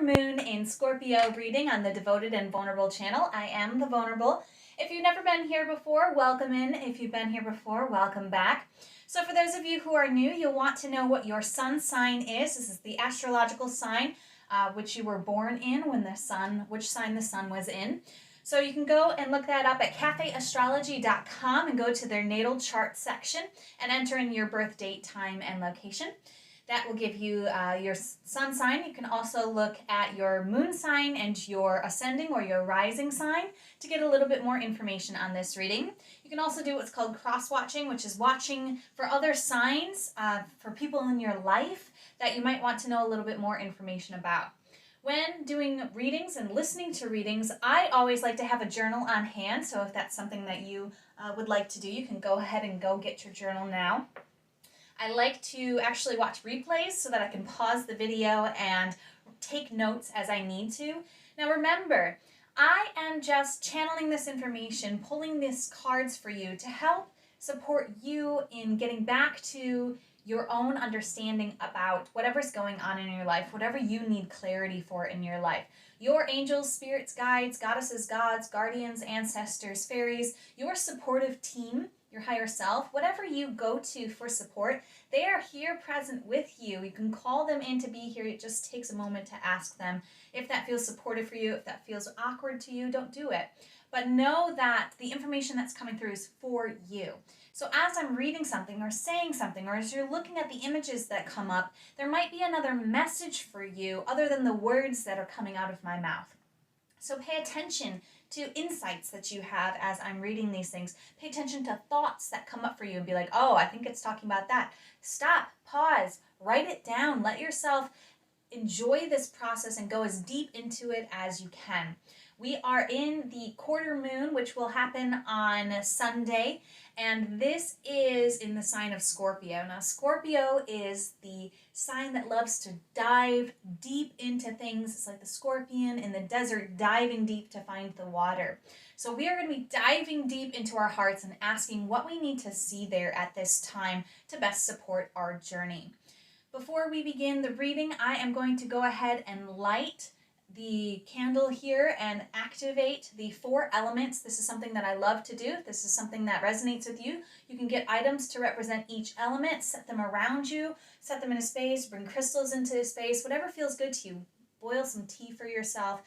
quarter moon in Scorpio reading on the Devoted and Vulnerable channel. I am the Vulnerable. If you've never been here before, welcome in. If you've been here before, welcome back. So for those of you who are new, you'll want to know what your sun sign is. This is the astrological sign which you were born in, which sign the sun was in. So you can go and look that up at cafeastrology.com and go to their natal chart section and enter in your birth date, time, and location. That will give you your sun sign. You can also look at your moon sign and your ascending or your rising sign to get a little bit more information on this reading. You can also do what's called cross-watching, which is watching for other signs for people in your life that you might want to know a little bit more information about. When doing readings and listening to readings, I always like to have a journal on hand, so if that's something that you would like to do, you can go ahead and go get your journal now. I like to actually watch replays so that I can pause the video and take notes as I need to. Now remember, I am just channeling this information, pulling these cards for you to help support you in getting back to your own understanding about whatever's going on in your life, whatever you need clarity for in your life. Your angels, spirits, guides, goddesses, gods, guardians, ancestors, fairies, your supportive team, your higher self, whatever you go to for support, they are here present with you. You can call them in to be here. It just takes a moment to ask them. If that feels supportive for you, if that feels awkward to you, don't do it. But know that the information that's coming through is for you. So as I'm reading something or saying something, or as you're looking at the images that come up, there might be another message for you other than the words that are coming out of my mouth. So pay attention to insights that you have as I'm reading these things. Pay attention to thoughts that come up for you and be like, oh, I think it's talking about that. Stop, pause, write it down. Let yourself enjoy this process and go as deep into it as you can. We are in the quarter moon, which will happen on Sunday, and this is in the sign of Scorpio. Now, Scorpio is the sign that loves to dive deep into things. It's like the scorpion in the desert diving deep to find the water. So we are going to be diving deep into our hearts and asking what we need to see there at this time to best support our journey. Before we begin the reading, I am going to go ahead and light the candle here and activate the 4 elements. This is something that I love to do. If this is something that resonates with you, you can get items to represent each element, set them around you, set them in a space, bring crystals into a space, whatever feels good to you. Boil some tea for yourself.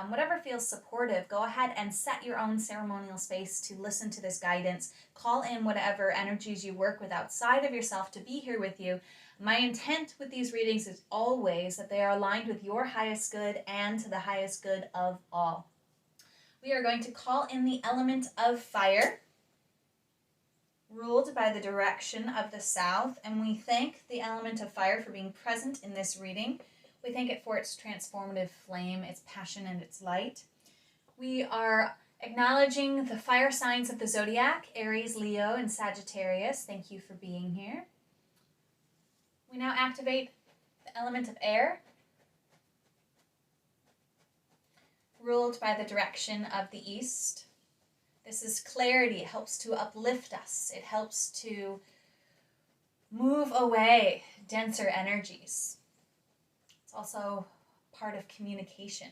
Whatever feels supportive, go ahead and set your own ceremonial space to listen to this guidance. Call in whatever energies you work with outside of yourself to be here with you. My intent with these readings is always that they are aligned with your highest good and to the highest good of all. We are going to call in the element of fire, ruled by the direction of the south, and we thank the element of fire for being present in this reading. We thank it for its transformative flame, its passion, and its light. We are acknowledging the fire signs of the zodiac, Aries, Leo, and Sagittarius. Thank you for being here. We now activate the element of air, ruled by the direction of the east. This is clarity. It helps to uplift us. It helps to move away denser energies. It's also part of communication.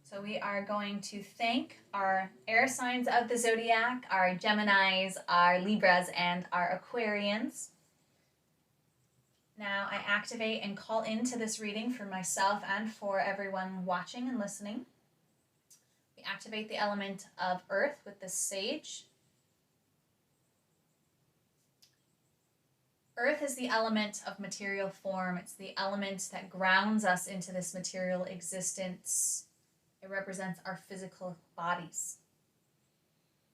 So we are going to thank our air signs of the zodiac, our Geminis, our Libras, and our Aquarians. Now I activate and call into this reading for myself and for everyone watching and listening. We activate the element of earth with the sage. Earth is the element of material form. It's the element that grounds us into this material existence. It represents our physical bodies.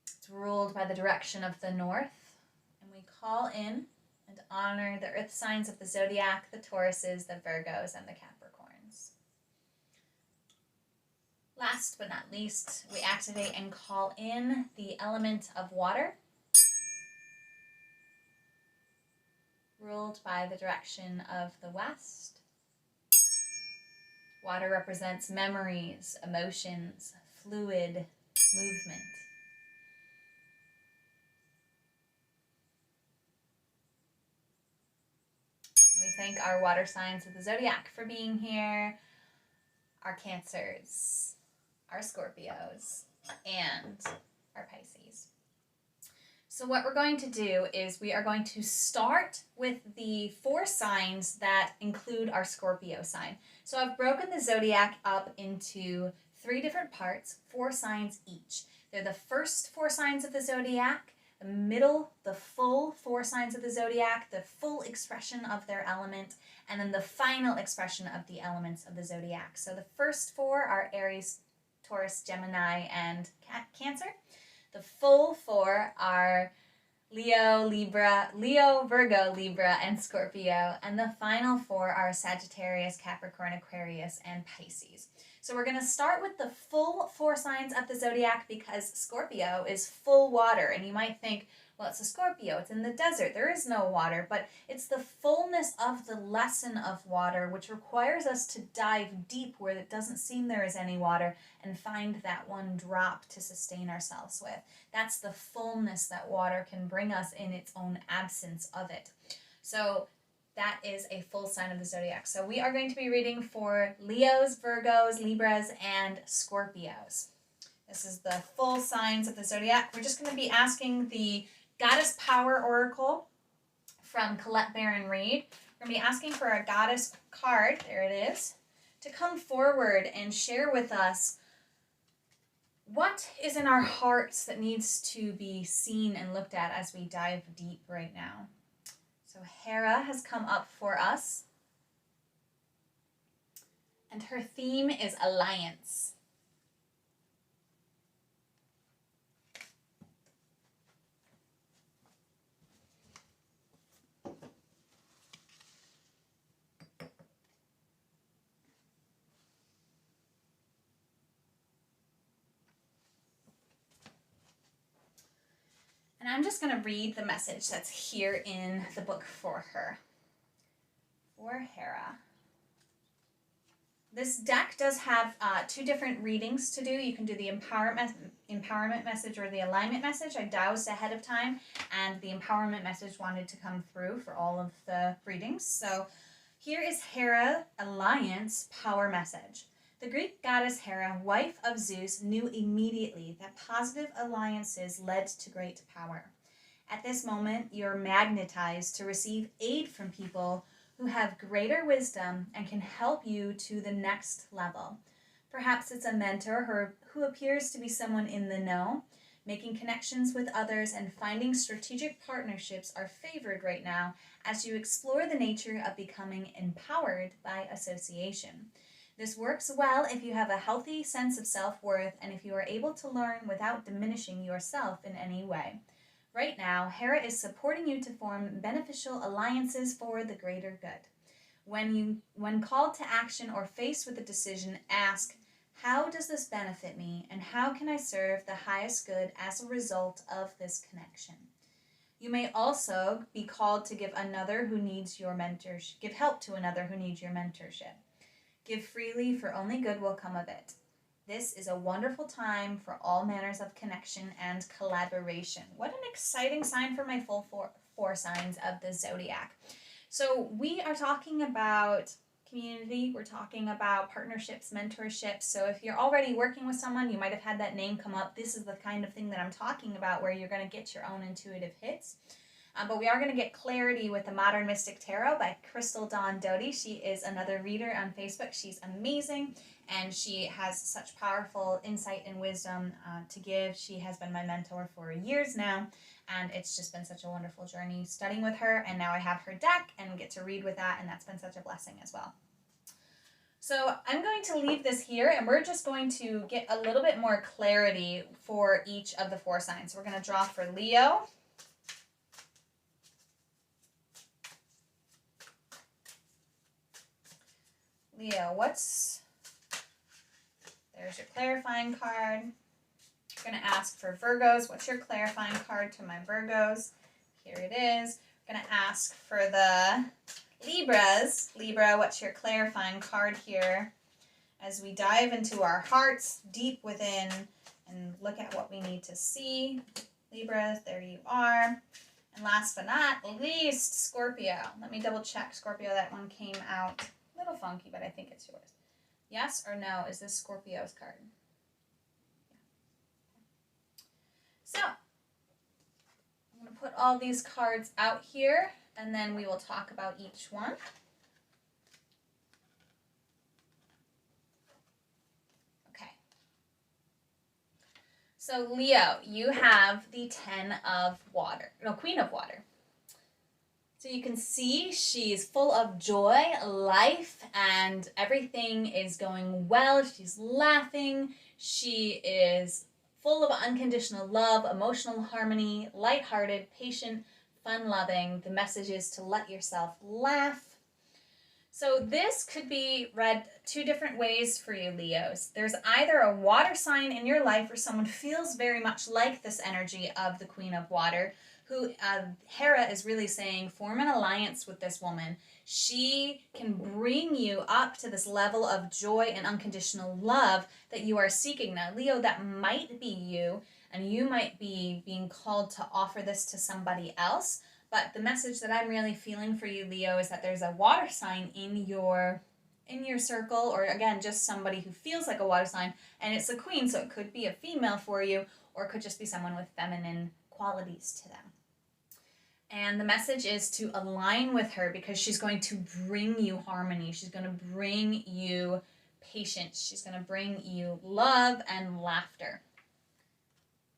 It's ruled by the direction of the north. And we call in and honor the earth signs of the zodiac, the Tauruses, the Virgos, and the Capricorns. Last but not least, we activate and call in the element of water, ruled by the direction of the west. Water represents memories, emotions, fluid movement. And we thank our water signs of the zodiac for being here, our Cancers, our Scorpios, and our Pisces. So what we're going to do is we are going to start with the 4 signs that include our Scorpio sign. So I've broken the zodiac up into 3 different parts, 4 signs each. They're the first 4 signs of the zodiac, the middle, the full 4 signs of the zodiac, the full expression of their element, and then the final expression of the elements of the zodiac. So the first 4 are Aries, Taurus, Gemini, and Cancer. The full 4 are Leo, Virgo, Libra, and Scorpio. And the final 4 are Sagittarius, Capricorn, Aquarius, and Pisces. So we're going to start with the full 4 signs of the zodiac because Scorpio is full water. And you might think, well, it's a Scorpio, it's in the desert, there is no water. But it's the fullness of the lesson of water, which requires us to dive deep where it doesn't seem there is any water and find that one drop to sustain ourselves with. That's the fullness that water can bring us in its own absence of it. So that is a full sign of the zodiac. So we are going to be reading for Leos, Virgos, Libras, and Scorpios. This is the full signs of the zodiac. We're just going to be asking the Goddess Power Oracle from Colette Baron Reed. We're going to be asking for a goddess card, there it is, to come forward and share with us what is in our hearts that needs to be seen and looked at as we dive deep right now. So Hera has come up for us, and her theme is alliance. And I'm just going to read the message that's here in the book for her. For Hera. This deck does have 2 different readings to do. You can do the empowerment message or the alignment message. I dowsed ahead of time, and the empowerment message wanted to come through for all of the readings. So here is Hera Alliance Power Message. The Greek goddess Hera, wife of Zeus, knew immediately that positive alliances led to great power. At this moment, you're magnetized to receive aid from people who have greater wisdom and can help you to the next level. Perhaps it's a mentor who appears to be someone in the know. Making connections with others and finding strategic partnerships are favored right now as you explore the nature of becoming empowered by association. This works well if you have a healthy sense of self-worth and if you are able to learn without diminishing yourself in any way. Right now, Hera is supporting you to form beneficial alliances for the greater good. When called to action or faced with a decision, ask, how does this benefit me and how can I serve the highest good as a result of this connection? You may also be called to give help to another who needs your mentorship. Give freely, for only good will come of it. This is a wonderful time for all manners of connection and collaboration. What an exciting sign for my full four signs of the zodiac. So we are talking about community, we're talking about partnerships, mentorships. So if you're already working with someone, you might have had that name come up. This is the kind of thing that I'm talking about where you're going to get your own intuitive hits. But we are going to get clarity with the Modern Mystic Tarot by Crystal Dawn Doty. She is another reader on Facebook. She's amazing, and she has such powerful insight and wisdom to give. She has been my mentor for years now, and it's just been such a wonderful journey studying with her. And now I have her deck and get to read with that, and that's been such a blessing as well. So I'm going to leave this here, and we're just going to get a little bit more clarity for each of the four signs. We're going to draw for Leo. Leo, there's your clarifying card. We're going to ask for Virgos. What's your clarifying card to my Virgos? Here it is. We're going to ask for the Libras. Libra, what's your clarifying card here? As we dive into our hearts deep within and look at what we need to see. Libras, there you are. Last but not least, Scorpio. Let me double check, Scorpio. That one came out a little funky, but I think it's yours. Yes or no? Is this Scorpio's card? So, I'm going to put all these cards out here, and then we will talk about each one. Okay. So, Leo, you have the Queen of Water. So you can see she's full of joy, life, and everything is going well. She's laughing. She is full of unconditional love, emotional harmony, lighthearted, patient, fun-loving. The message is to let yourself laugh. So this could be read two different ways for you, Leos. There's either a water sign in your life or someone feels very much like this energy of the Queen of Water, who Hera is really saying, form an alliance with this woman. She can bring you up to this level of joy and unconditional love that you are seeking. Now, Leo, that might be you, and you might be being called to offer this to somebody else. But the message that I'm really feeling for you, Leo, is that there's a water sign in your circle, or again, just somebody who feels like a water sign, and it's a queen, so it could be a female for you, or it could just be someone with feminine qualities to them. And the message is to align with her because she's going to bring you harmony. She's going to bring you patience. She's going to bring you love and laughter.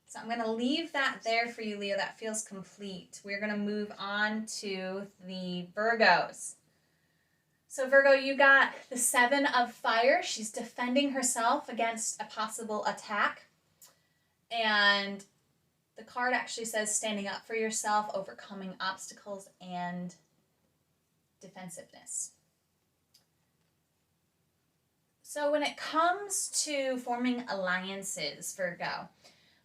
So I'm going to leave that there for you, Leo. That feels complete. We're going to move on to the Virgos. So Virgo, you got the Seven of Fire. She's defending herself against a possible attack. And the card actually says standing up for yourself, overcoming obstacles, and defensiveness. So when it comes to forming alliances, Virgo,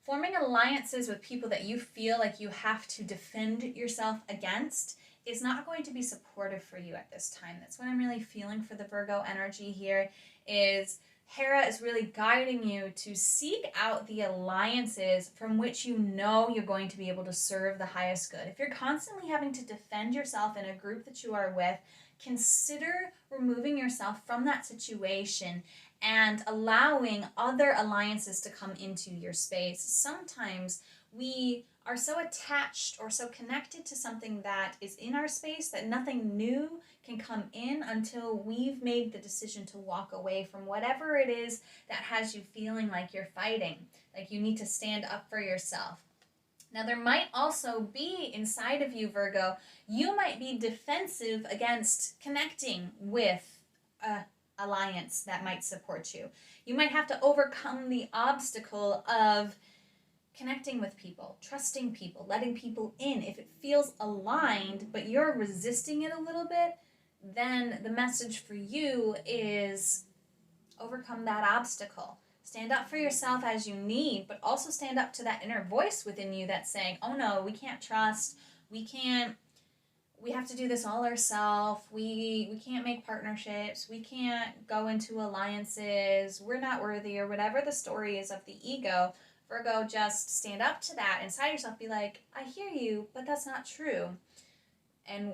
forming alliances with people that you feel like you have to defend yourself against is not going to be supportive for you at this time. That's what I'm really feeling for the Virgo energy here is Hera is really guiding you to seek out the alliances from which you know you're going to be able to serve the highest good. If you're constantly having to defend yourself in a group that you are with, consider removing yourself from that situation and allowing other alliances to come into your space. Sometimes we are so attached or so connected to something that is in our space that nothing new can come in until we've made the decision to walk away from whatever it is that has you feeling like you're fighting, like you need to stand up for yourself. Now, there might also be inside of you, Virgo, you might be defensive against connecting with an alliance that might support you. You might have to overcome the obstacle of connecting with people, trusting people, letting people in. If it feels aligned, but you're resisting it a little bit, then the message for you is overcome that obstacle. Stand up for yourself as you need, but also stand up to that inner voice within you that's saying, oh no, we can't trust, we have to do this all ourselves, we can't make partnerships, we can't go into alliances, we're not worthy, or whatever the story is of the ego. Virgo, just stand up to that inside yourself, be like, I hear you, but that's not true. And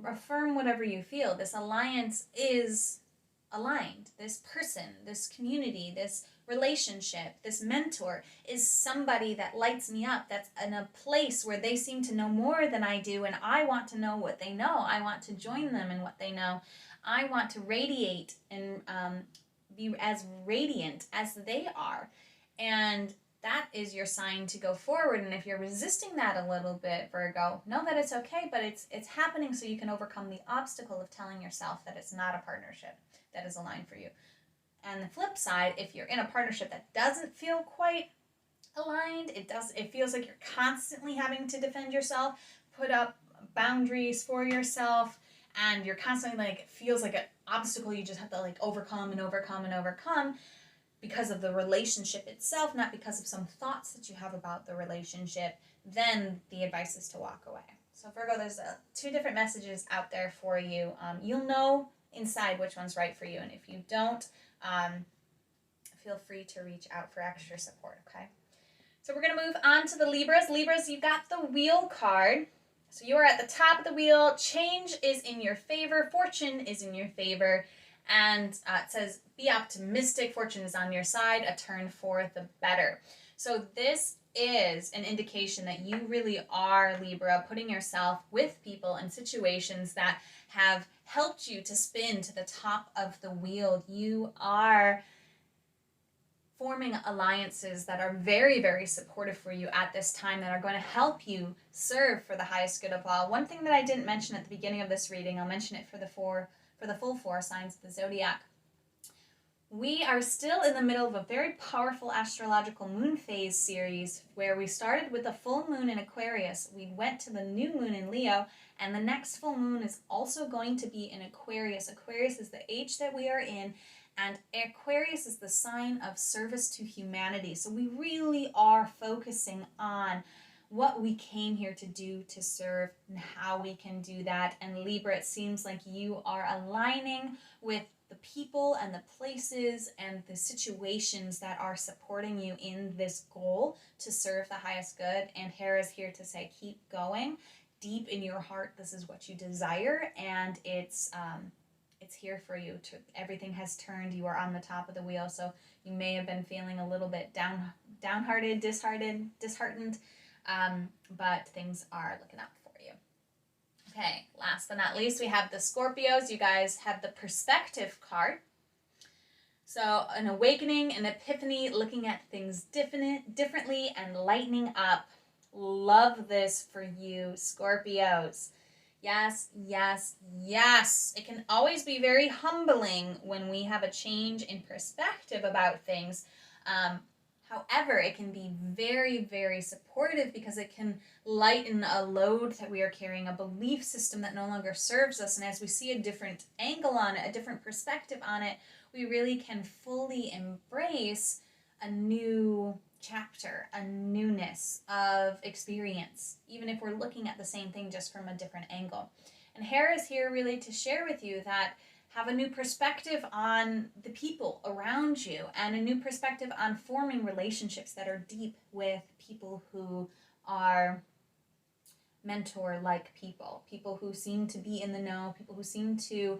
affirm whatever you feel. This alliance is aligned. This person, this community, this relationship, this mentor is somebody that lights me up, that's in a place where they seem to know more than I do, and I want to know what they know. I want to join them in what they know. I want to radiate and be as radiant as they are. And that is your sign to go forward. And if you're resisting that a little bit, Virgo, know that it's okay, but it's happening so you can overcome the obstacle of telling yourself that it's not a partnership that is aligned for you. And the flip side, if you're in a partnership that doesn't feel quite aligned, it feels like you're constantly having to defend yourself, put up boundaries for yourself, and you're constantly like, it feels like an obstacle you just have to like overcome and overcome and overcome, because of the relationship itself, not because of some thoughts that you have about the relationship, then the advice is to walk away. So Virgo, there's two different messages out there for you. You'll know inside which one's right for you. And if you don't, feel free to reach out for extra support, okay? So we're going to move on to the Libras. Libras, you've got the Wheel card. So you are at the top of the wheel. Change is in your favor. Fortune is in your favor. And it says, be optimistic. Fortune is on your side. A turn for the better. So this is an indication that you really are, Libra, putting yourself with people and situations that have helped you to spin to the top of the wheel. You are forming alliances that are very, very supportive for you at this time, that are going to help you serve for the highest good of all. One thing that I didn't mention at the beginning of this reading, I'll mention it for the full 4 signs of the zodiac. We are still in the middle of a very powerful astrological moon phase series where we started with a full moon in Aquarius. We went to the new moon in Leo, and the next full moon is also going to be in Aquarius. Aquarius is the age that we are in, and Aquarius is the sign of service to humanity. So we really are focusing on what we came here to do, to serve, and how we can do that. And Libra, it seems like you are aligning with the people and the places and the situations that are supporting you in this goal to serve the highest good. And Hera is here to say, keep going. Deep in your heart, this is what you desire, and it's here for you. Everything has turned. You are on the top of the wheel, so you may have been feeling a little bit downhearted, disheartened, but things are looking up for you. Okay, last but not least, we have the Scorpios. You guys have the perspective card. So an awakening, an epiphany, looking at things differently and lightening up. Love this for you, Scorpios. Yes, yes, yes. It can always be very humbling when we have a change in perspective about things. However, it can be very, very supportive because it can lighten a load that we are carrying, a belief system that no longer serves us. And as we see a different angle on it, a different perspective on it, we really can fully embrace a new chapter, a newness of experience, even if we're looking at the same thing just from a different angle. And Hera is here really to share with you that have a new perspective on the people around you and a new perspective on forming relationships that are deep with people who are mentor-like people who seem to be in the know, people who seem to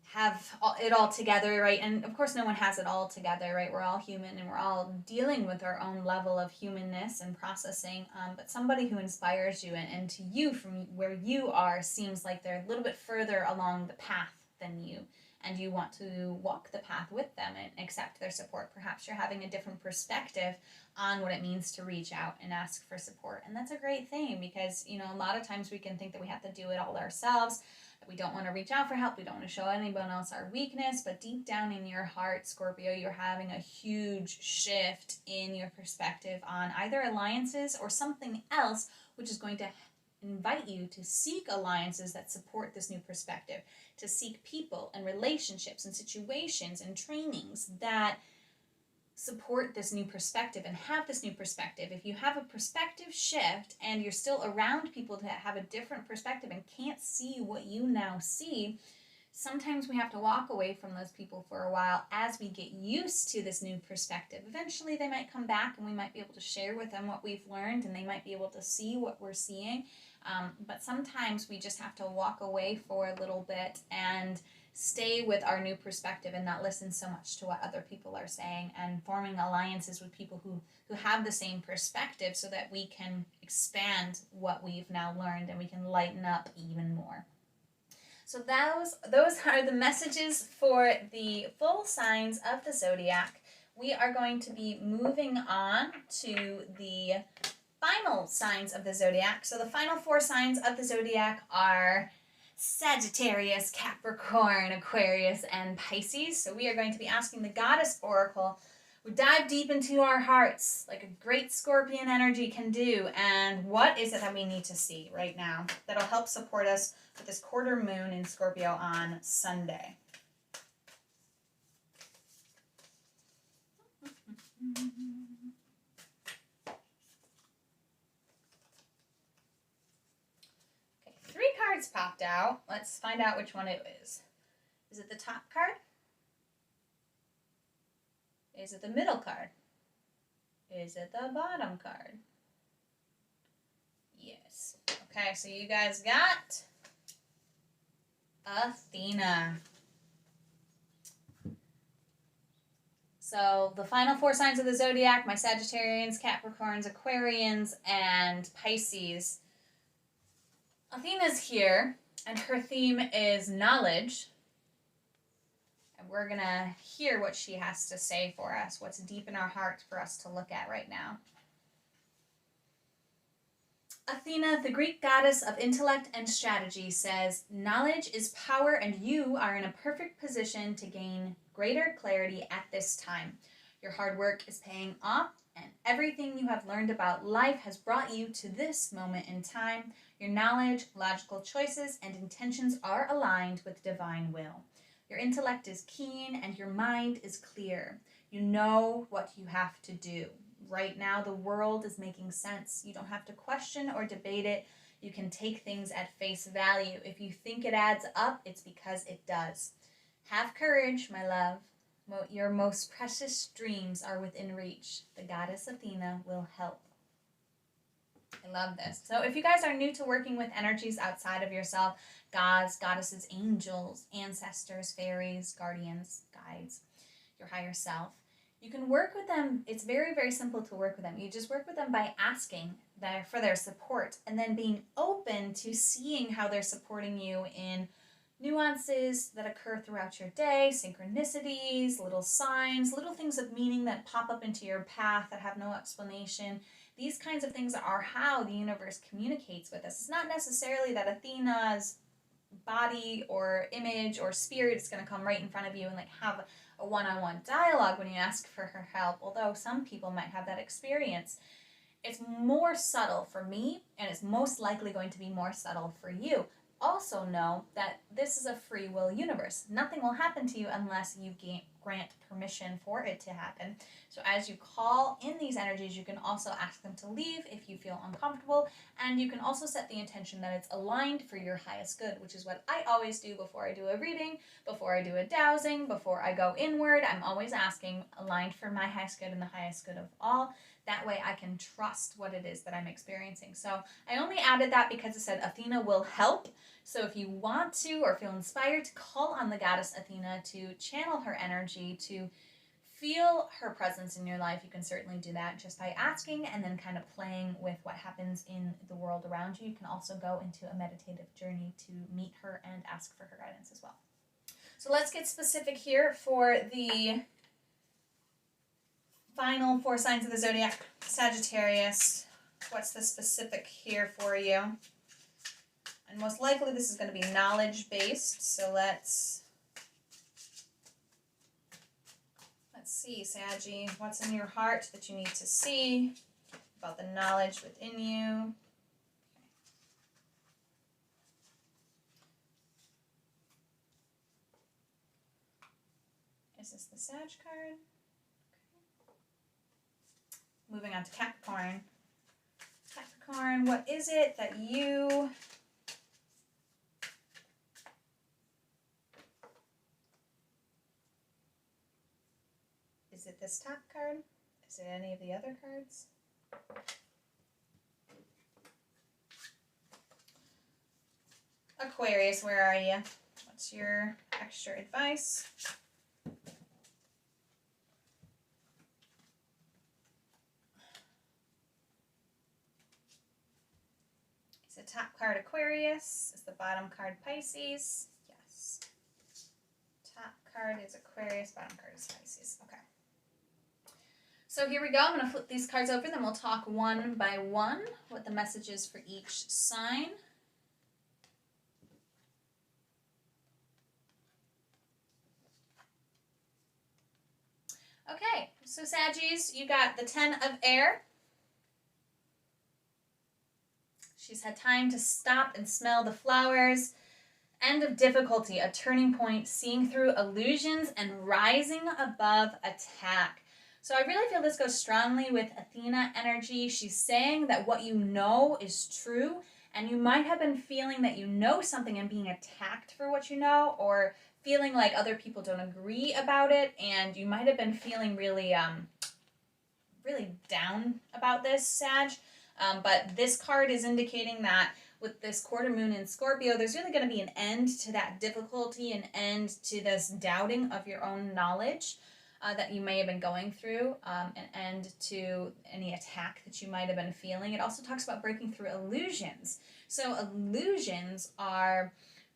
have it all together, right? And of course, no one has it all together, right? We're all human and we're all dealing with our own level of humanness and processing. But somebody who inspires you and to you from where you are seems like they're a little bit further along the path than you, and you want to walk the path with them and accept their support. Perhaps you're having a different perspective on what it means to reach out and ask for support. And that's a great thing because, you know, a lot of times we can think that we have to do it all ourselves. We don't want to reach out for help. We don't want to show anyone else our weakness. But deep down in your heart, Scorpio, you're having a huge shift in your perspective on either alliances or something else, which is going to invite you to seek alliances that support this new perspective, to seek people and relationships and situations and trainings that support this new perspective and have this new perspective. If you have a perspective shift and you're still around people that have a different perspective and can't see what you now see, sometimes we have to walk away from those people for a while as we get used to this new perspective. Eventually they might come back and we might be able to share with them what we've learned and they might be able to see what we're seeing. But sometimes we just have to walk away for a little bit and stay with our new perspective and not listen so much to what other people are saying, and forming alliances with people who have the same perspective so that we can expand what we've now learned and we can lighten up even more. So those are the messages for the full signs of the zodiac. We are going to be moving on to the final signs of the zodiac. So the final 4 signs of the zodiac are Sagittarius, Capricorn, Aquarius, and Pisces. So we are going to be asking the Goddess Oracle. We dive deep into our hearts like a great Scorpion energy can do. And what is it that we need to see right now that'll help support us with this quarter moon in Scorpio on Sunday? Okay, 3 cards popped out. Let's find out which one it is. Is it the top card? Is it the middle card? Is it the bottom card? Yes. Okay, so you guys got Athena. So the final 4 signs of the zodiac, my Sagittarians, Capricorns, Aquarians, and Pisces. Athena's here, and her theme is knowledge. And we're going to hear what she has to say for us, what's deep in our heart for us to look at right now. Athena, the Greek goddess of intellect and strategy, says, knowledge is power and you are in a perfect position to gain greater clarity at this time. Your hard work is paying off and everything you have learned about life has brought you to this moment in time. Your knowledge, logical choices, and intentions are aligned with divine will. Your intellect is keen and your mind is clear. You know what you have to do. Right now, the world is making sense. You don't have to question or debate it. You can take things at face value. If you think it adds up, it's because it does. Have courage, my love. Your most precious dreams are within reach. The goddess Athena will help. I love this. So if you guys are new to working with energies outside of yourself, gods, goddesses, angels, ancestors, fairies, guardians, guides, your higher self, you can work with them. It's very, very simple to work with them. You just work with them by asking for their support and then being open to seeing how they're supporting you in nuances that occur throughout your day, synchronicities, little signs, little things of meaning that pop up into your path that have no explanation. These kinds of things are how the universe communicates with us. It's not necessarily that Athena's body or image or spirit is going to come right in front of you and like have a one-on-one dialogue when you ask for her help, although some people might have that experience. It's more subtle for me, and it's most likely going to be more subtle for you. Also know that this is a free will universe. Nothing will happen to you unless you grant permission for it to happen. So as you call in these energies, you can also ask them to leave if you feel uncomfortable, and you can also set the intention that it's aligned for your highest good, which is what I always do before I do a reading, before I do a dowsing, before I go inward. I'm always asking, aligned for my highest good and the highest good of all. That way I can trust what it is that I'm experiencing. So I only added that because it said Athena will help. So if you want to or feel inspired to call on the goddess Athena to channel her energy, to feel her presence in your life, you can certainly do that just by asking and then kind of playing with what happens in the world around you. You can also go into a meditative journey to meet her and ask for her guidance as well. So let's get specific here for the final 4 signs of the zodiac. Sagittarius, what's the specific here for you? And most likely this is going to be knowledge-based, so let's see, Saggy, what's in your heart that you need to see about the knowledge within you? Okay. Is this the Sag card? Okay. Moving on to Capricorn. Capricorn, what is it that you Is it this top card? Is it any of the other cards? Aquarius, where are you? What's your extra advice? Is the top card Aquarius? Is the bottom card Pisces? Yes. Top card is Aquarius, bottom card is Pisces. Okay. So here we go. I'm going to flip these cards over, then we'll talk one by one what the message is for each sign. Okay, so Saggies, you got the 10 of air. She's had time to stop and smell the flowers. End of difficulty, a turning point, seeing through illusions and rising above attack. So I really feel this goes strongly with Athena energy. She's saying that what you know is true, and you might have been feeling that you know something and being attacked for what you know, or feeling like other people don't agree about it, and you might have been feeling really, really down about this, Sag. But this card is indicating that with this quarter moon in Scorpio, there's really going to be an end to that difficulty, an end to this doubting of your own knowledge that you may have been going through, an end to any attack that you might have been feeling. It also talks about breaking through illusions. So illusions are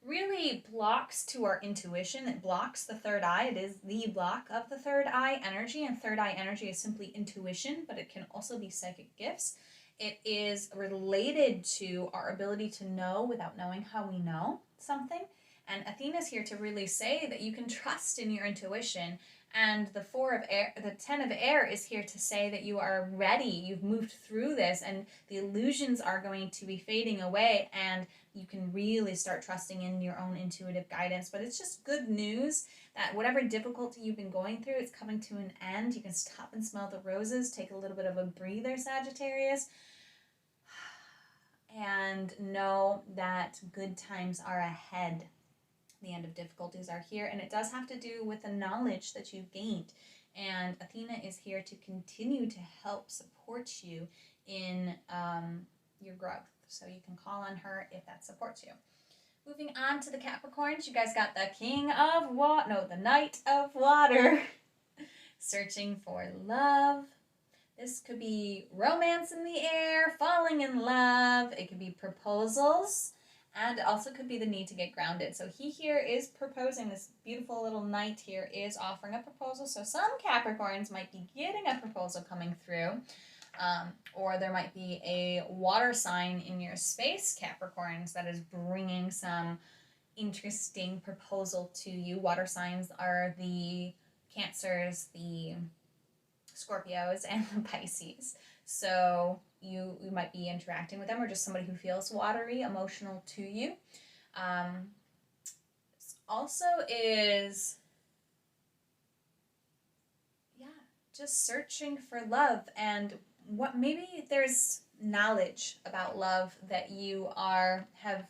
really blocks to our intuition. It blocks the third eye. It is the block of the third eye energy, and third eye energy is simply intuition, but it can also be psychic gifts. It is related to our ability to know without knowing how we know something. And Athena's here to really say that you can trust in your intuition. And the 4 of air, the 10 of air is here to say that you are ready. You've moved through this and the illusions are going to be fading away and you can really start trusting in your own intuitive guidance. But it's just good news that whatever difficulty you've been going through, it's coming to an end. You can stop and smell the roses, take a little bit of a breather, Sagittarius, and know that good times are ahead. The end of difficulties are here, and it does have to do with the knowledge that you've gained. And Athena is here to continue to help support you in your growth. So you can call on her if that supports you. Moving on to the Capricorns, you guys got the the Knight of Water. Searching for love. This could be romance in the air, falling in love. It could be proposals. And it also could be the need to get grounded. So he here is proposing. This beautiful little knight here is offering a proposal. So some Capricorns might be getting a proposal coming through. Or there might be a water sign in your space, Capricorns, that is bringing some interesting proposal to you. Water signs are the Cancers, the Scorpios, and the Pisces. So you might be interacting with them, or just somebody who feels watery, emotional to you. Also is, just searching for love, and what maybe there's knowledge about love that you have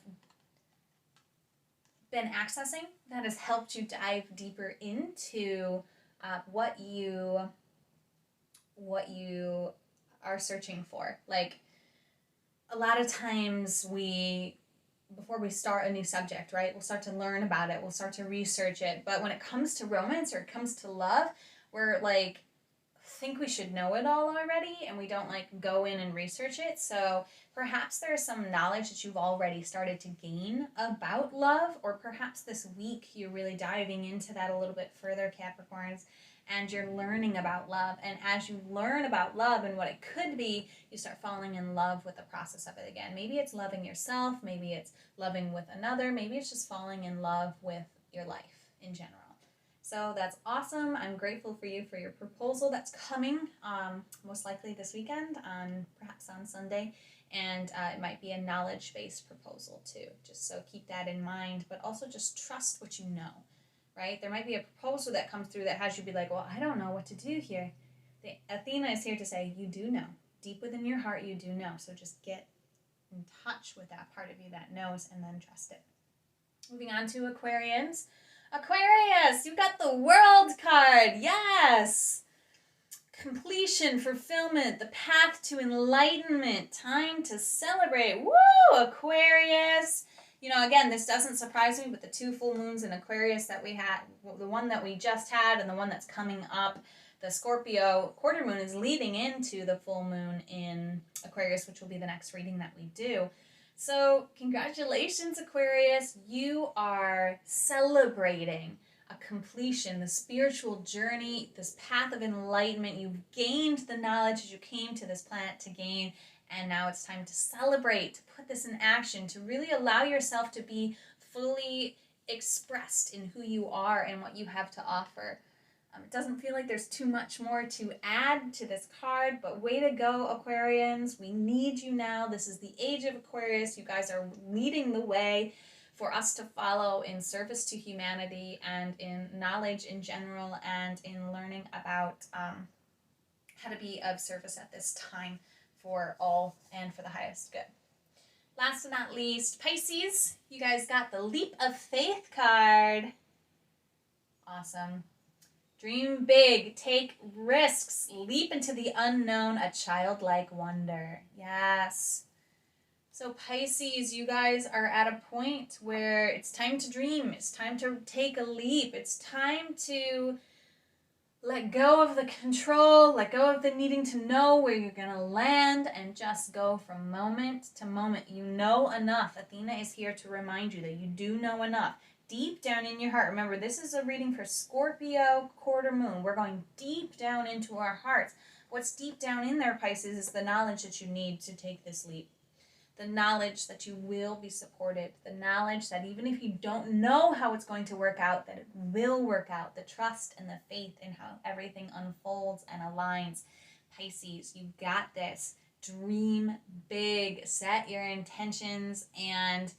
been accessing that has helped you dive deeper into what you are searching for. Like, a lot of times before we start a new subject, right, we'll start to learn about it, we'll start to research it, but when it comes to romance or it comes to love, we're like, think we should know it all already, and we don't like go in and research it. So perhaps there's some knowledge that you've already started to gain about love, or perhaps this week you're really diving into that a little bit further, Capricorns, and you're learning about love. And as you learn about love and what it could be, you start falling in love with the process of it again. Maybe it's loving yourself, maybe it's loving with another, maybe it's just falling in love with your life in general. So that's awesome. I'm grateful for you for your proposal that's coming, most likely this weekend, perhaps on Sunday. And it might be a knowledge-based proposal too, just so keep that in mind, but also just trust what you know. Right? There might be a proposal that comes through that has you be like, well, I don't know what to do here. Athena is here to say, you do know. Deep within your heart, you do know. So just get in touch with that part of you that knows and then trust it. Moving on to Aquarians. Aquarius, you got the World card. Yes! Completion, fulfillment, the path to enlightenment, time to celebrate. Woo! Aquarius. You know, again, this doesn't surprise me, but the 2 full moons in Aquarius that we had, the one that we just had and the one that's coming up, the Scorpio quarter moon is leading into the full moon in Aquarius, which will be the next reading that we do. So congratulations, Aquarius. You are celebrating a completion, the spiritual journey, this path of enlightenment. You've gained the knowledge that you came to this planet to gain. And now it's time to celebrate, to put this in action, to really allow yourself to be fully expressed in who you are and what you have to offer. It doesn't feel like there's too much more to add to this card, but way to go, Aquarians. We need you now. This is the age of Aquarius. You guys are leading the way for us to follow in service to humanity and in knowledge in general and in learning about how to be of service at this time for all and for the highest good. Last but not least, Pisces, you guys got the Leap of Faith card. Awesome. Dream big, take risks, leap into the unknown, a childlike wonder. Yes. So Pisces, you guys are at a point where it's time to dream. It's time to take a leap. It's time to let go of the control, let go of the needing to know where you're going to land, and just go from moment to moment. You know enough. Athena is here to remind you that you do know enough. Deep down in your heart. Remember, this is a reading for Scorpio quarter moon. We're going deep down into our hearts. What's deep down in there, Pisces, is the knowledge that you need to take this leap. The knowledge that you will be supported. The knowledge that even if you don't know how it's going to work out, that it will work out. The trust and the faith in how everything unfolds and aligns. Pisces, you got this. Dream big. Set your intentions and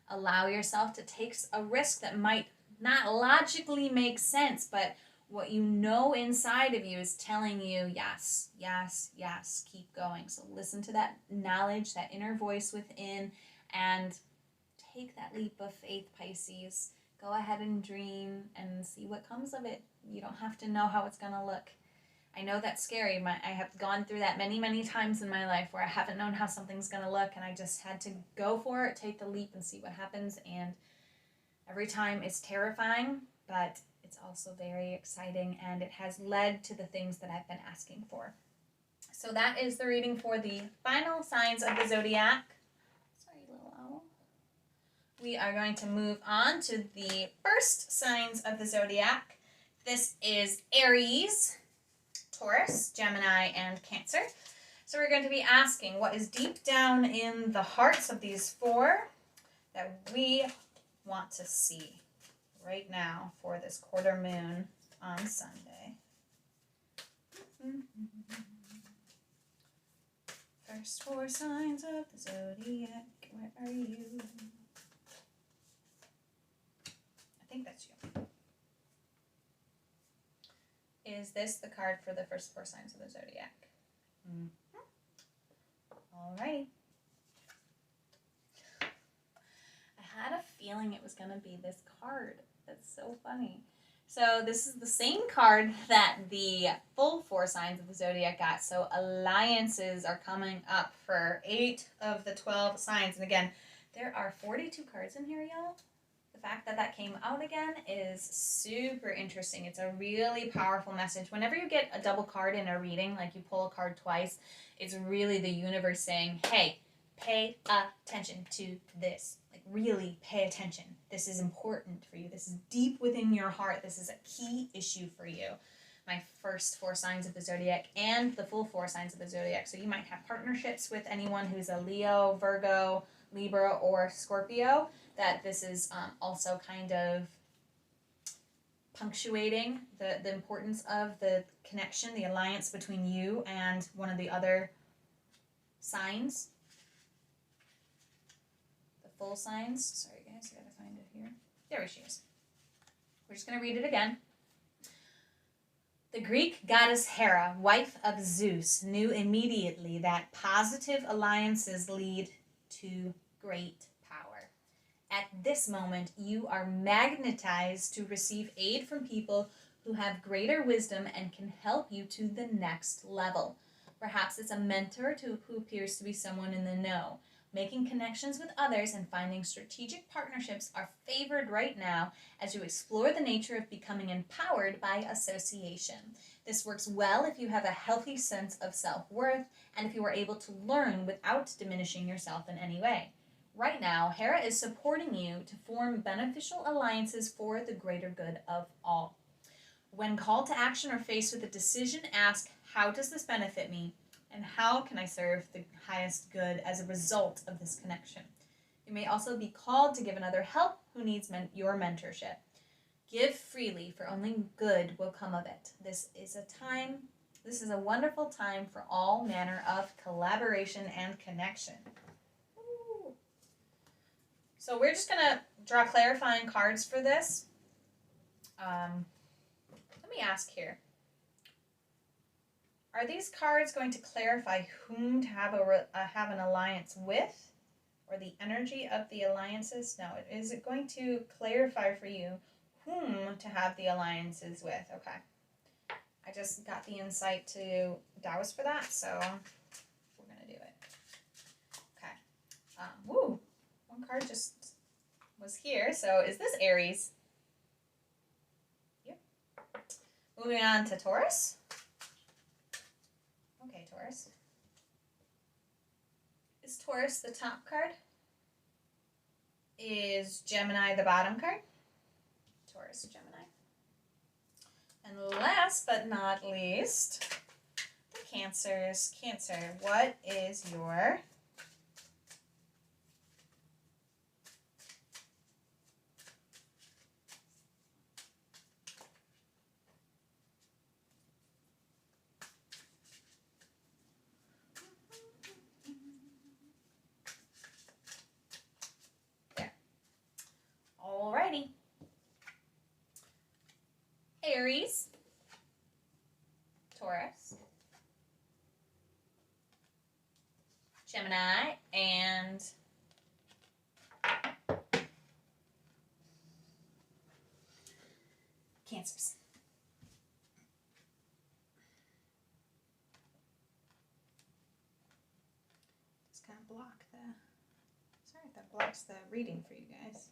allow yourself to take a risk that might not logically make sense, but what you know inside of you is telling you, yes, yes, yes, keep going. So listen to that knowledge, that inner voice within, and take that leap of faith, Pisces. Go ahead and dream and see what comes of it. You don't have to know how it's going to look. I know that's scary. I have gone through that many, many times in my life where I haven't known how something's going to look, and I just had to go for it, take the leap, and see what happens. And every time it's terrifying, but it's also very exciting, and it has led to the things that I've been asking for. So that is the reading for the final signs of the zodiac. Sorry, little owl. We are going to move on to the first signs of the zodiac. This is Aries, Taurus, Gemini, and Cancer. So we're going to be asking what is deep down in the hearts of these four that we want to see right now for this quarter moon on Sunday. First four signs of the zodiac, where are you? I think that's you. Is this the card for the first four signs of the zodiac? Mm-hmm. Alrighty. I had a feeling it was going to be this card. That's so funny. So this is the same card that the full four signs of the zodiac got. So alliances are coming up for 8 of the 12 signs. And again, there are 42 cards in here, y'all. The fact that that came out again is super interesting. It's a really powerful message. Whenever you get a double card in a reading, like you pull a card twice, it's really the universe saying, hey, pay attention to this. Like, really pay attention. This is important for you. This is deep within your heart. This is a key issue for you. My first four signs of the zodiac and the full four signs of the zodiac. So you might have partnerships with anyone who's a Leo, Virgo, Libra, or Scorpio, that this is also kind of punctuating the importance of the connection, the alliance between you and one of the other signs. The full signs. Sorry guys, I gotta find it here. There she is. We're just gonna read it again. The Greek goddess Hera, wife of Zeus, knew immediately that positive alliances lead to great power. At this moment, you are magnetized to receive aid from people who have greater wisdom and can help you to the next level. Perhaps it's a mentor who appears to be someone in the know. Making connections with others and finding strategic partnerships are favored right now as you explore the nature of becoming empowered by association. This works well if you have a healthy sense of self-worth and if you are able to learn without diminishing yourself in any way. Right now, Hera is supporting you to form beneficial alliances for the greater good of all. When called to action or faced with a decision, ask, how does this benefit me? And how can I serve the highest good as a result of this connection? You may also be called to give another help who needs your mentorship. Give freely, for only good will come of it. This is a wonderful time for all manner of collaboration and connection. Ooh. So we're just going to draw clarifying cards for this. Let me ask here. Are these cards going to clarify whom to have have an alliance with, or the energy of the alliances? No, is it going to clarify for you whom to have the alliances with? Okay. I just got the insight to Taurus for that, so we're going to do it. Okay. Woo! One card just was here. So is this Aries? Yep. Moving on to Taurus. Okay, Taurus. Is Taurus the top card? Is Gemini the bottom card? Taurus, Gemini. And last but not least, the Cancers. Cancer, what is your there? Alrighty. Aries, Taurus, Gemini, and Cancers. Just kind of block the, sorry, that blocks the reading for you guys.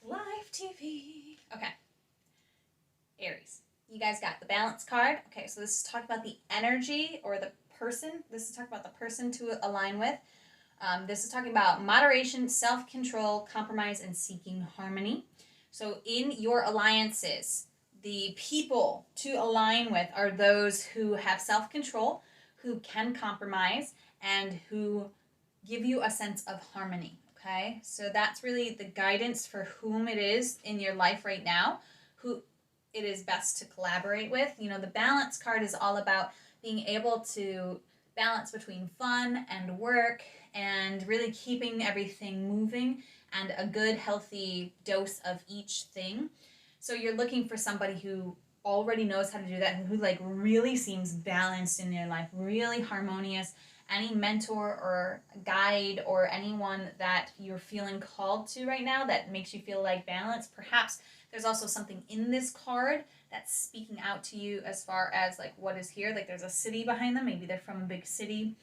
Live TV. Okay. Aries. You guys got the balance card. Okay, so this is talking about the energy or the person. This is talking about the person to align with. This is talking about moderation, self-control, compromise, and seeking harmony. So in your alliances, the people to align with are those who have self-control, who can compromise, and who give you a sense of harmony. Okay, so that's really the guidance for whom it is in your life right now, who it is best to collaborate with. You know, the balance card is all about being able to balance between fun and work and really keeping everything moving and a good, healthy dose of each thing. So you're looking for somebody who already knows how to do that, who like really seems balanced in your life, really harmonious. Any mentor or guide or anyone that you're feeling called to right now that makes you feel like balance. Perhaps there's also something in this card that's speaking out to you as far as like what is here. Like there's a city behind them. Maybe they're from a big city.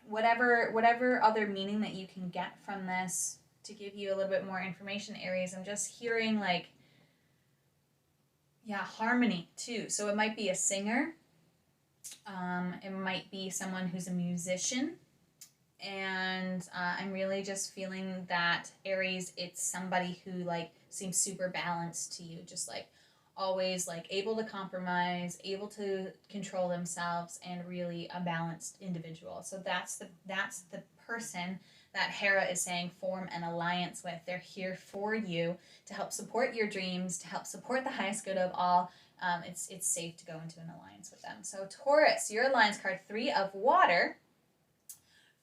Whatever other meaning that you can get from this to give you a little bit more information, Aries. I'm just hearing like, yeah, harmony too. So it might be a singer. It might be someone who's a musician, and I'm really just feeling that Aries, it's somebody who like seems super balanced to you, just like always like able to compromise, able to control themselves, and really a balanced individual. So that's the person that Hera is saying form an alliance with. They're here for you to help support your dreams, to help support the highest good of all. It's safe to go into an alliance with them. So Taurus, your alliance card, 3 of Water.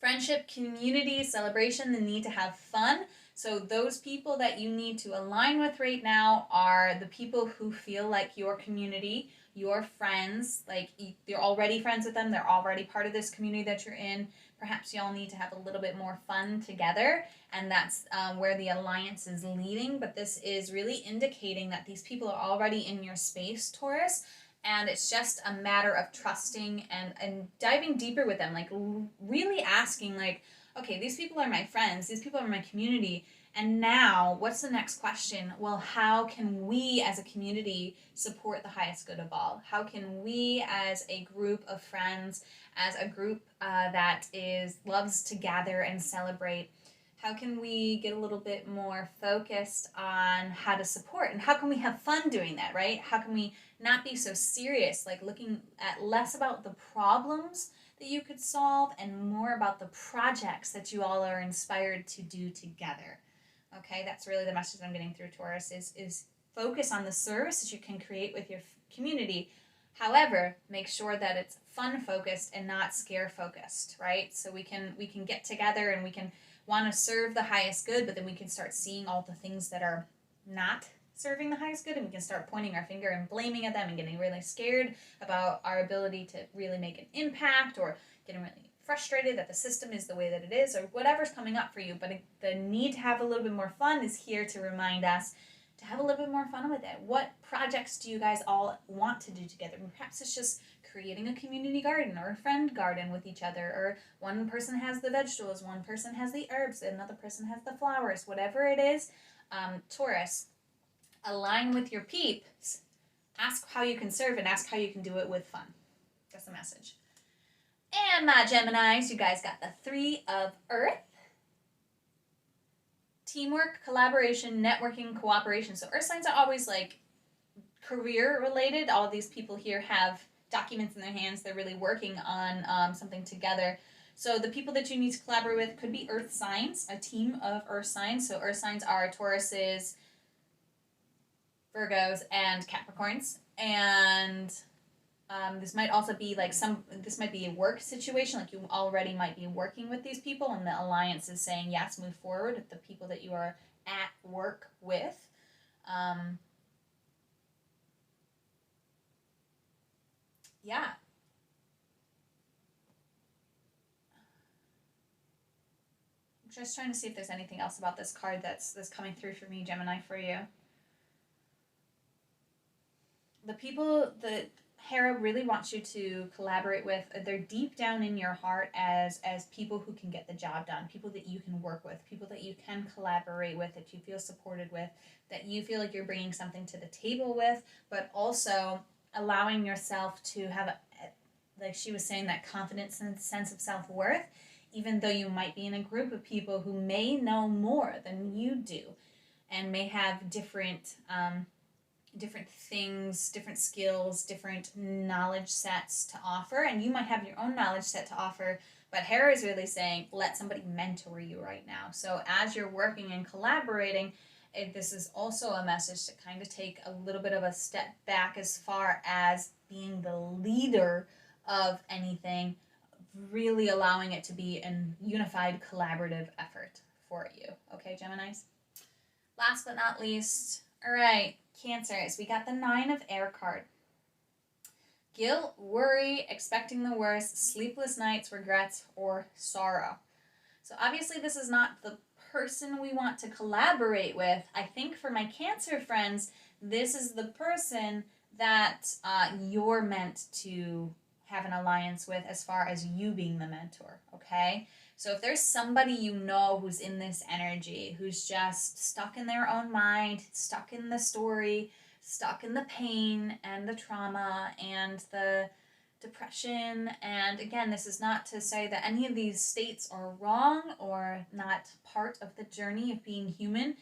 Friendship, community, celebration, the need to have fun. So those people that you need to align with right now are the people who feel like your community, your friends, like you're already friends with them. They're already part of this community that you're in. Perhaps y'all need to have a little bit more fun together, and that's where the alliance is leading. But this is really indicating that these people are already in your space, Taurus, and it's just a matter of trusting and diving deeper with them, like really asking, like, okay, these people are my friends, these people are my community, and now what's the next question? Well, how can we as a community support the highest good of all? How can we as a group of friends, as a group that loves to gather and celebrate, how can we get a little bit more focused on how to support, and how can we have fun doing that, right? How can we not be so serious, like looking at less about the problems that you could solve and more about the projects that you all are inspired to do together. Okay, that's really the message I'm getting through, Taurus, is focus on the service that you can create with your community. However, make sure that it's fun focused and not scare focused, right? So we can get together and we can want to serve the highest good, but then we can start seeing all the things that are not serving the highest good, and we can start pointing our finger and blaming at them and getting really scared about our ability to really make an impact, or getting really frustrated that the system is the way that it is, or whatever's coming up for you. But the need to have a little bit more fun is here to remind us to have a little bit more fun with it. What projects do you guys all want to do together? Perhaps it's just creating a community garden or a friend garden with each other, or one person has the vegetables, one person has the herbs, another person has the flowers, whatever it is. Taurus, align with your peeps, ask how you can serve, and ask how you can do it with fun. That's the message. And my Geminis, you guys got the 3 of Earth. Teamwork, collaboration, networking, cooperation. So Earth signs are always like career related. All of these people here have documents in their hands. They're really working on something together. So the people that you need to collaborate with could be Earth signs, a team of Earth signs. So Earth signs are Tauruses, Virgos, and Capricorns. And this might also be like this might be a work situation, like you already might be working with these people and the alliance is saying, yes, move forward with the people that you are at work with. Yeah. I'm just trying to see if there's anything else about this card that's coming through for me, Gemini, for you. The people that Hera really wants you to collaborate with, they're deep down in your heart as people who can get the job done, people that you can work with, people that you can collaborate with, that you feel supported with, that you feel like you're bringing something to the table with, but also allowing yourself to have, like she was saying, that confidence and sense of self-worth, even though you might be in a group of people who may know more than you do and may have different things, different skills, different knowledge sets to offer, and you might have your own knowledge set to offer, but Hera is really saying, let somebody mentor you right now. So as you're working and collaborating, this is also a message to kind of take a little bit of a step back as far as being the leader of anything, really allowing it to be a unified collaborative effort for you. Okay, Geminis? Last but not least, all right, Cancers, we got the 9 of Air card. Guilt, worry, expecting the worst, sleepless nights, regrets, or sorrow. So obviously this is not the person we want to collaborate with. I think for my Cancer friends, this is the person that you're meant to have an alliance with as far as you being the mentor, okay? So if there's somebody you know who's in this energy, who's just stuck in their own mind, stuck in the story, stuck in the pain and the trauma and the depression, and again, this is not to say that any of these states are wrong or not part of the journey of being human,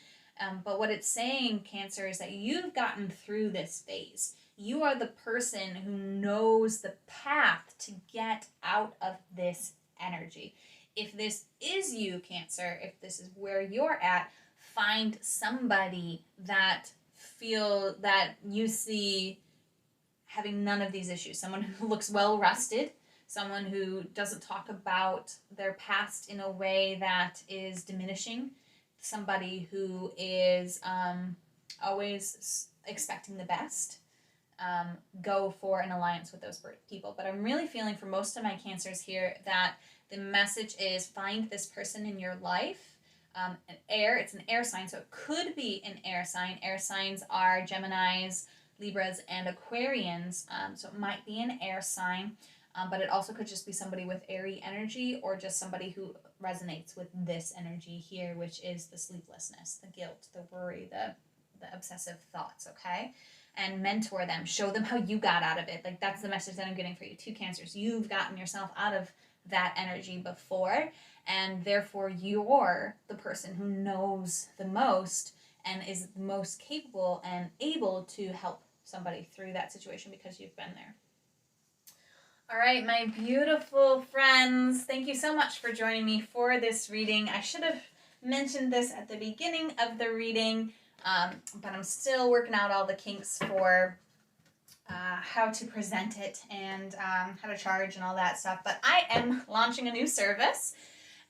but what it's saying, Cancer, is that you've gotten through this phase. You are the person who knows the path to get out of this energy. If this is you, Cancer, if this is where you're at, find somebody that you see having none of these issues. Someone who looks well rested, someone who doesn't talk about their past in a way that is diminishing, somebody who is always expecting the best. Go for an alliance with those people. But I'm really feeling for most of my Cancers here that the message is find this person in your life. It's an air sign, so it could be an air sign. Air signs are Geminis, Libras, and Aquarians, so it might be an air sign, but it also could just be somebody with airy energy or just somebody who resonates with this energy here, which is the sleeplessness, the guilt, the worry, the obsessive thoughts, okay? And mentor them. Show them how you got out of it. Like, that's the message that I'm getting for you. 2 Cancers. You've gotten yourself out of that energy before, and therefore you're the person who knows the most and is most capable and able to help somebody through that situation because you've been there. All right, my beautiful friends, thank you so much for joining me for this reading. I should have mentioned this at the beginning of the reading, but I'm still working out all the kinks for how to present it and how to charge and all that stuff. But I am launching a new service.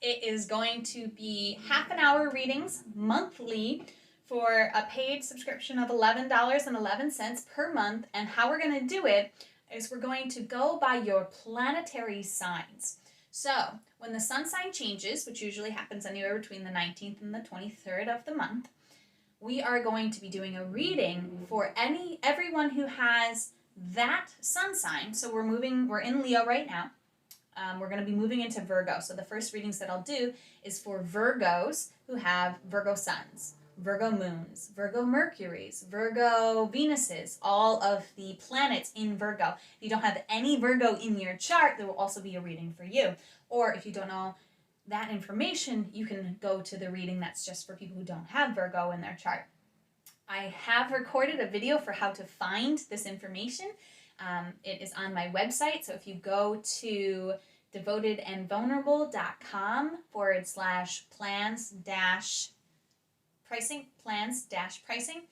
It is going to be half-an-hour readings monthly for a paid subscription of $11.11 per month. And how we're going to do it is we're going to go by your planetary signs. So when the sun sign changes, which usually happens anywhere between the 19th and the 23rd of the month, we are going to be doing a reading for everyone who has that sun sign. So we're in Leo right now. We're going to be moving into Virgo. So the first readings that I'll do is for Virgos who have Virgo suns, Virgo moons, Virgo Mercuries, Virgo Venuses, all of the planets in Virgo. If you don't have any Virgo in your chart, there will also be a reading for you. Or if you don't know that information, you can go to the reading that's just for people who don't have Virgo in their chart. I have recorded a video for how to find this information. It is on my website. So if you go to devotedandvulnerable.com/plans-pricing,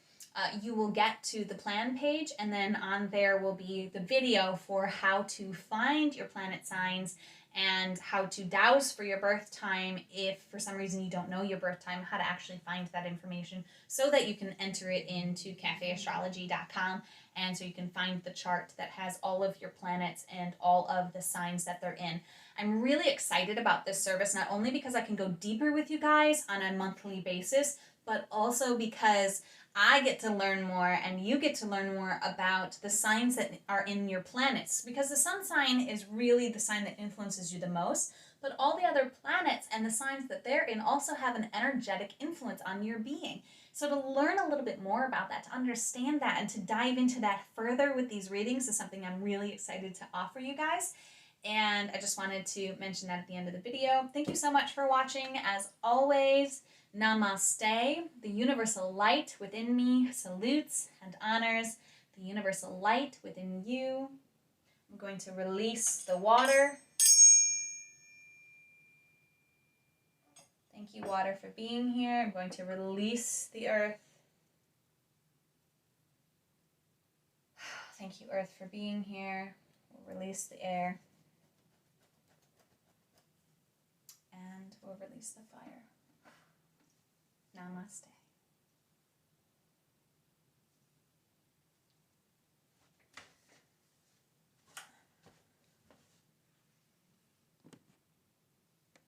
you will get to the plan page, and then on there will be the video for how to find your planet signs and how to dowse for your birth time if for some reason you don't know your birth time, how to actually find that information so that you can enter it into cafeastrology.com, and so you can find the chart that has all of your planets and all of the signs that they're in. I'm really excited about this service, not only because I can go deeper with you guys on a monthly basis, but also because I get to learn more and you get to learn more about the signs that are in your planets, because the sun sign is really the sign that influences you the most, but all the other planets and the signs that they're in also have an energetic influence on your being. So to learn a little bit more about that, to understand that, and to dive into that further with these readings is something I'm really excited to offer you guys. And I just wanted to mention that at the end of the video. Thank you so much for watching. As always, Namaste. The universal light within me salutes and honors the universal light within you. I'm going to release the water. Thank you, water, for being here. I'm going to release the earth. Thank you, earth, for being here. We'll release the air. And we'll release the fire. Namaste.